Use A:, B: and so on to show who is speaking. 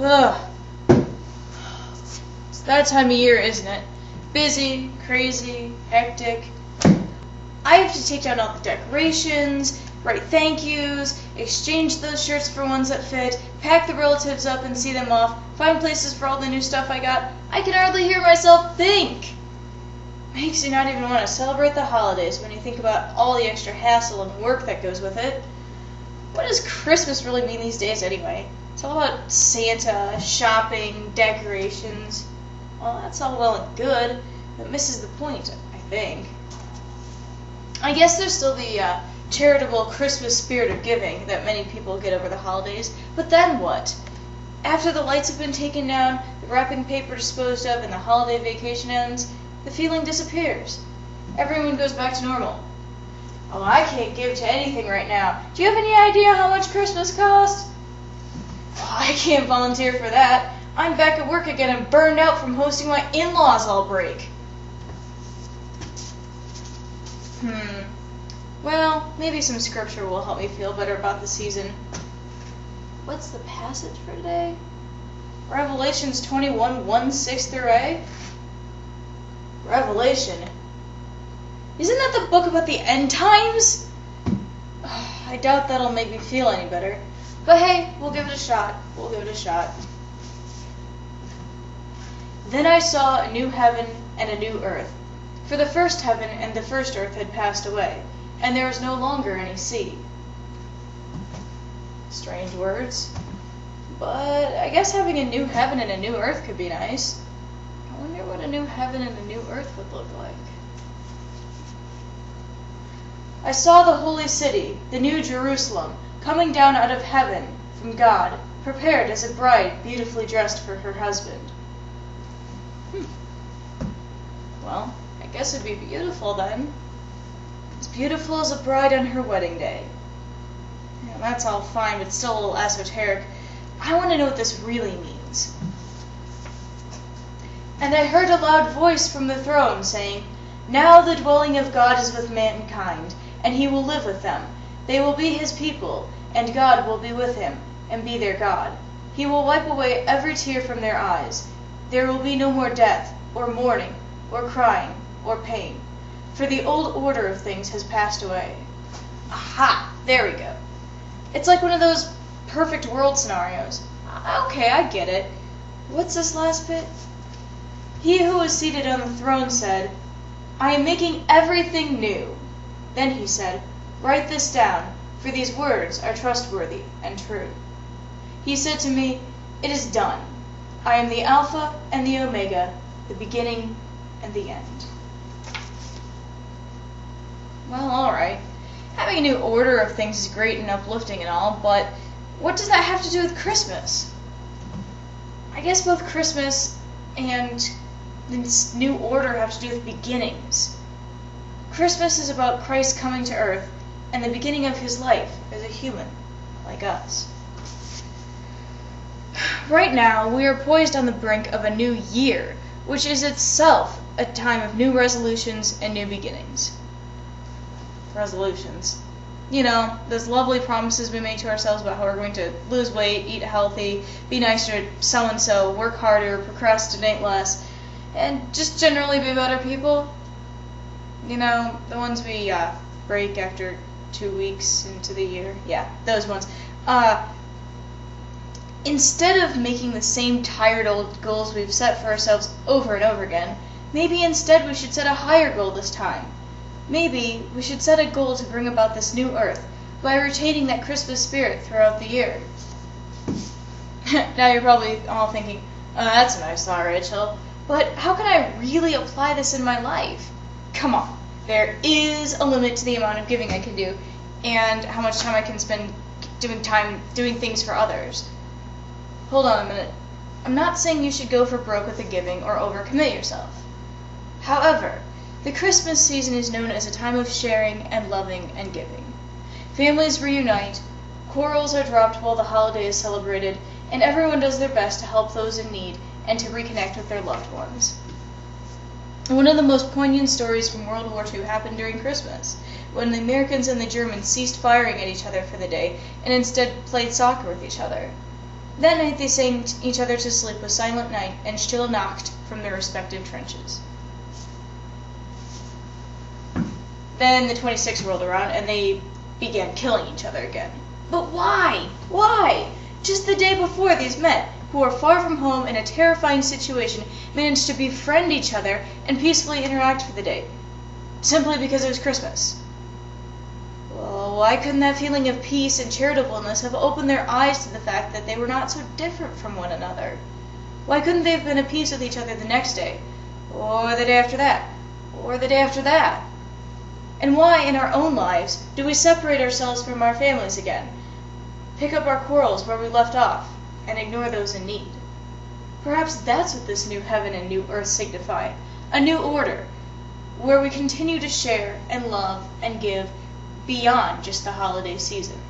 A: Ugh. It's that time of year, isn't it? Busy, crazy, hectic. I have to take down all the decorations, write thank yous, exchange those shirts for ones that fit, pack the relatives up and see them off, find places for all the new stuff I got. I can hardly hear myself think. Makes you not even want to celebrate the holidays when you think about all the extra hassle and work that goes with it. What does Christmas really mean these days anyway? It's all about Santa, shopping, decorations. Well, that's all well and good, but misses the point, I think. I guess there's still the charitable Christmas spirit of giving that many people get over the holidays, but then what? After the lights have been taken down, the wrapping paper disposed of, and the holiday vacation ends, the feeling disappears. Everyone goes back to normal. Oh, I can't give to anything right now. Do you have any idea how much Christmas costs? Oh, I can't volunteer for that. I'm back at work again and burned out from hosting my in-laws all break. Well, maybe some scripture will help me feel better about the season. What's the passage for today? Revelations 21, 1-6 through A? Revelation? Isn't that the book about the end times? I doubt that'll make me feel any better. But hey, we'll give it a shot. Then I saw a new heaven and a new earth. For the first heaven and the first earth had passed away, and there was no longer any sea. Strange words. But I guess having a new heaven and a new earth could be nice. I wonder what a new heaven and a new earth would look like. I saw the holy city, the new Jerusalem, coming down out of heaven from God, prepared as a bride beautifully dressed for her husband. Well, I guess it'd be beautiful then. As beautiful as a bride on her wedding day. Yeah, that's all fine, but still a little esoteric. I want to know what this really means. And I heard a loud voice from the throne saying, "Now the dwelling of God is with mankind, and he will live with them. They will be his people, and God will be with him, and be their God. He will wipe away every tear from their eyes. There will be no more death, or mourning, or crying, or pain, for the old order of things has passed away." Aha! There we go. It's like one of those perfect world scenarios. Okay, I get it. What's this last bit? He who was seated on the throne said, "I am making everything new." Then he said, "Write this down, for these words are trustworthy and true." He said to me, "It is done. I am the Alpha and the Omega, the beginning and the end." Well, alright. Having a new order of things is great and uplifting and all, but what does that have to do with Christmas? I guess both Christmas and this new order have to do with beginnings. Christmas is about Christ coming to earth and the beginning of his life as a human, like us. Right now, we are poised on the brink of a new year, which is itself a time of new resolutions and new beginnings. Resolutions. You know, those lovely promises we make to ourselves about how we're going to lose weight, eat healthy, be nicer to so-and-so, work harder, procrastinate less, and just generally be better people. You know, the ones we break after 2 weeks into the year. Yeah, those ones. Instead of making the same tired old goals we've set for ourselves over and over again, maybe instead we should set a higher goal this time. Maybe we should set a goal to bring about this new earth by retaining that Christmas spirit throughout the year. Now you're probably all thinking, "Oh, that's a nice thought, Rachel, but how can I really apply this in my life?" Come on, there is a limit to the amount of giving I can do and how much time I can spend doing things for others. Hold on a minute. I'm not saying you should go for broke with the giving or overcommit yourself. However, the Christmas season is known as a time of sharing and loving and giving. Families reunite, quarrels are dropped while the holiday is celebrated, and everyone does their best to help those in need and to reconnect with their loved ones. One of the most poignant stories from World War II happened during Christmas, when the Americans and the Germans ceased firing at each other for the day and instead played soccer with each other. That night they sang each other to sleep with Silent Night and Stille Nacht from their respective trenches. Then the 26th rolled around and they began killing each other again. But why? Why? Just the day before, these men, who are far from home in a terrifying situation, managed to befriend each other and peacefully interact for the day, simply because it was Christmas. Well, why couldn't that feeling of peace and charitableness have opened their eyes to the fact that they were not so different from one another? Why couldn't they have been at peace with each other the next day, or the day after that, or the day after that? And why, in our own lives, do we separate ourselves from our families again, pick up our quarrels where we left off, and ignore those in need? Perhaps that's what this new heaven and new earth signify, a new order, where we continue to share and love and give beyond just the holiday season.